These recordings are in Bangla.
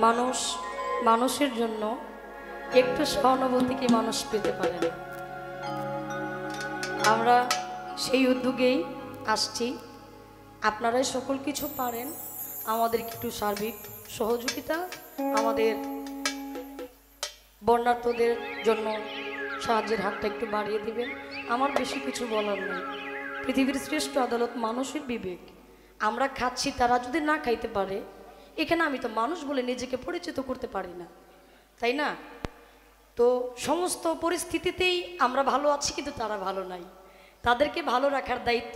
মানুষ মানুষের জন্য একটু সহানুভূতি কি মানুষ পেতে পারে না। আমরা সেই উদ্যোগেই আসছি। আপনারাই সকল কিছু পারেন, আমাদের একটু সার্বিক সহযোগিতা, আমাদের বন্যার্তদের জন্য সাহায্যের হাতটা একটু বাড়িয়ে দিবেন। আমার বেশি কিছু বলার নেই। পৃথিবীর শ্রেষ্ঠ আদালত মানুষের বিবেক। আমরা খাচ্ছি, তারা যদি না খাইতে পারে, এখানে আমি তো মানুষ বলে নিজেকে পরিচিত করতে পারি না, তাই না? তো সমস্ত পরিস্থিতিতেই আমরা ভালো আছি, কিন্তু তারা ভালো নাই। তাদেরকে ভালো রাখার দায়িত্ব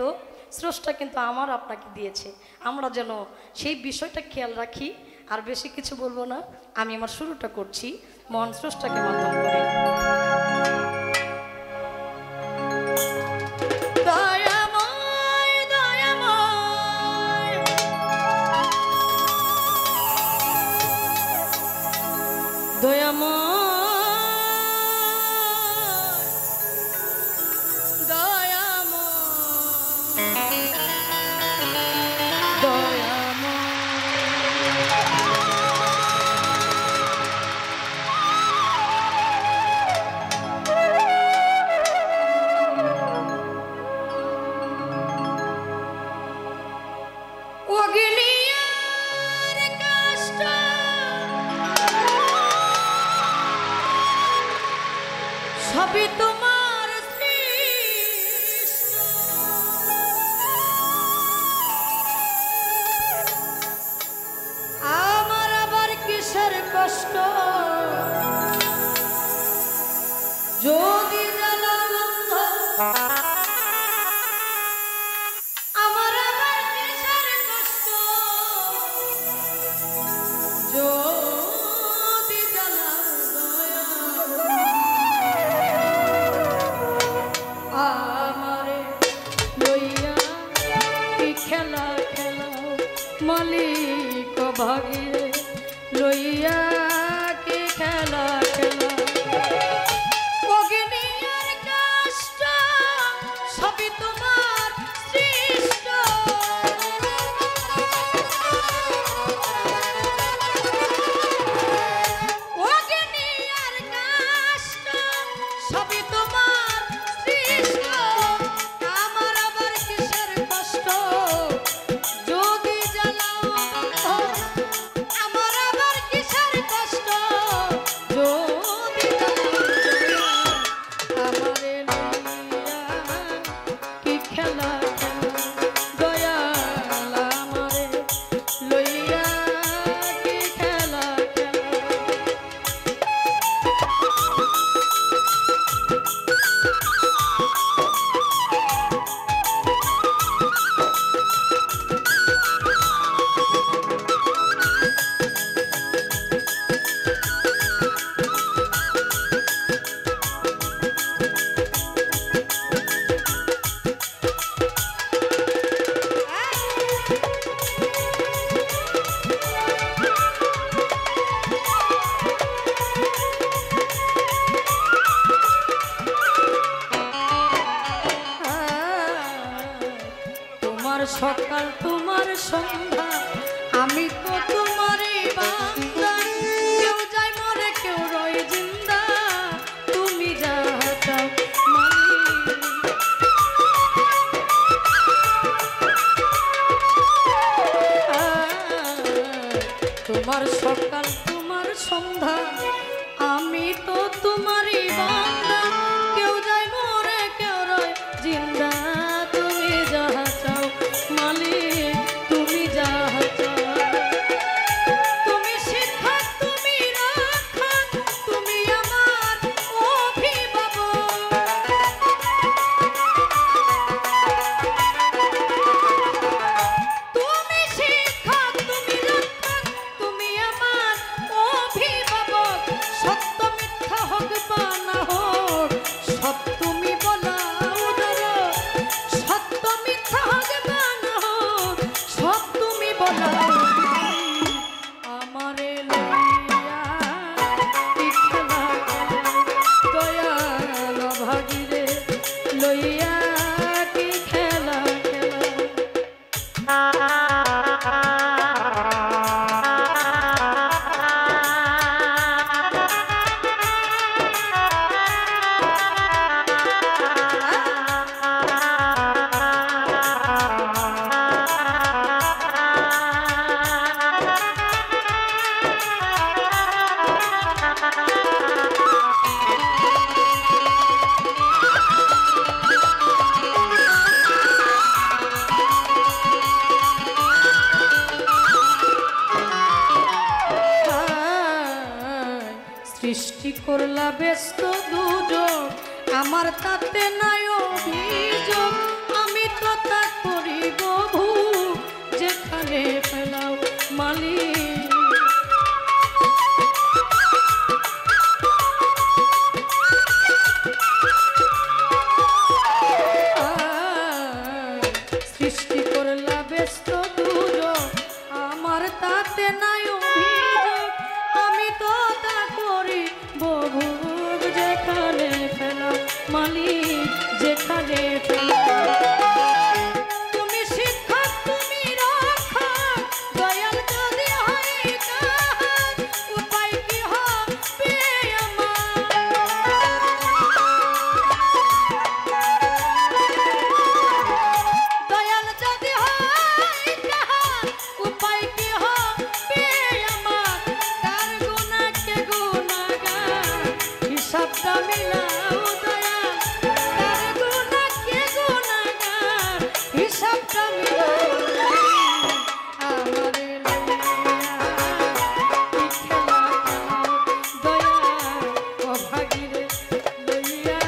স্রষ্টা কিন্তু আমার আপনাকে দিয়েছে। আমরা যেন সেই বিষয়টা খেয়াল রাখি। আর বেশি কিছু বলবো না, আমি আমার শুরুটা করছি মহান স্রষ্টাকে মাধ্যম করে। সবই তোমার আমার আবার কিসের কষ্ট, যদি জ্বালা বন্ধ আমার আবার কিসের কষ্ট, যদি জ্বালা আমারে লইয়া কি খেলা খেলাও মালিক ভাগিরে, লইয়া কি খেলা খেলা অগ্নির কষ্ট, সবই তোমার সৃষ্ট। অগ্নির কষ্ট, সবই তোমার সৃষ্ট। আমার আবার কিসের কষ্ট, যদি জ্বালাও আমার আবার কিসের কষ্ট, যদি জ্বালাও আমারে লইয়া কি খেলা খেলা দয়াল, আমারে লইয়া কি খেলা খেলা। তোমার সকাল তোমার সন্ধ্যা, আমি তো তোমারই বান্দা। কেউ যায় মরে, কেউ রয় জিন্দা, তুমি যা চাও মালিক। তোমার সকাল তোমার সন্ধ্যা, আমি তো তোমারই বান্দা। কেউ যায় মরে, কেউ রয় জিন্দা, তুমি যাহা চাও মালিক, তুমি যাহা চাও। তুমি শিক্ষক, তুমি রক্ষক, তুমি আমার অভিভাবক। তুমি শিক্ষক, তুমি রক্ষক, তুমি আমার অভিভাবক। সত্য মিথ্যা হোক বা না হোক, সৃষ্টি করলা ব্যস্ত দুজন আমার তাতে নাই অভিযোগ আমি তো তা করিব ভুল যেখানে ফেলাও মালিক সৃষ্টি করলা ব্যস্ত দুজন আমার তাতে নাই অভিযোগ আমি তো তা করি ভোগ যেখানে ফেলা মালিক যেখানে ফেলা তুমি শিক্ষক তুমি রক্ষক দয়াল যদি হয় কাজ উপায় কি হবে আমার দয়াল যদি হয় কাজ উপায় কি হবে আমার কার গুনাহ কে গুনাহগার হিসাবটা মিলাও দয়াল কার গুনাহ কে গুনাহগার হিসাবটা মিলাও আমারে লইয়া কি খেলা খেলাও দয়াল অভাগীরে লইয়া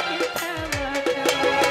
কি খেলা খেলাও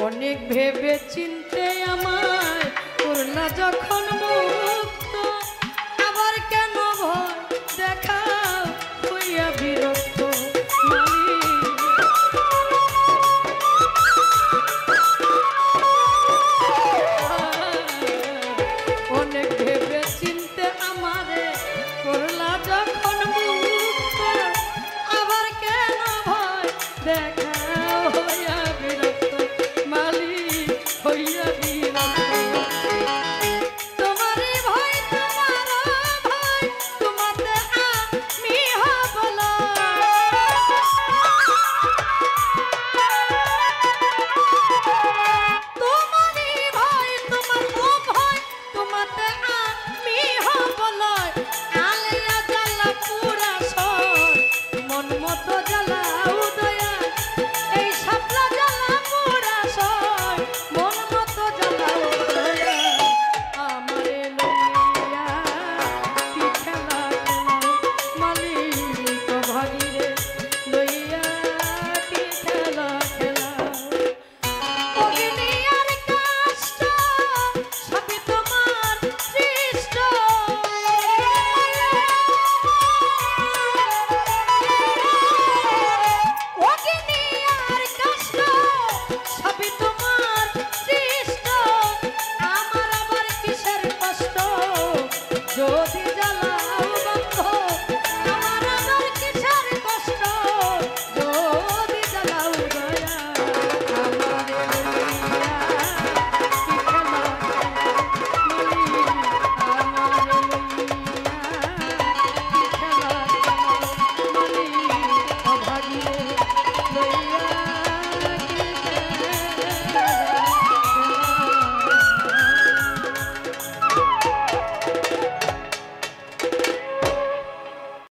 অনেক ভেবে চিনতে আমায় করলা যখন মন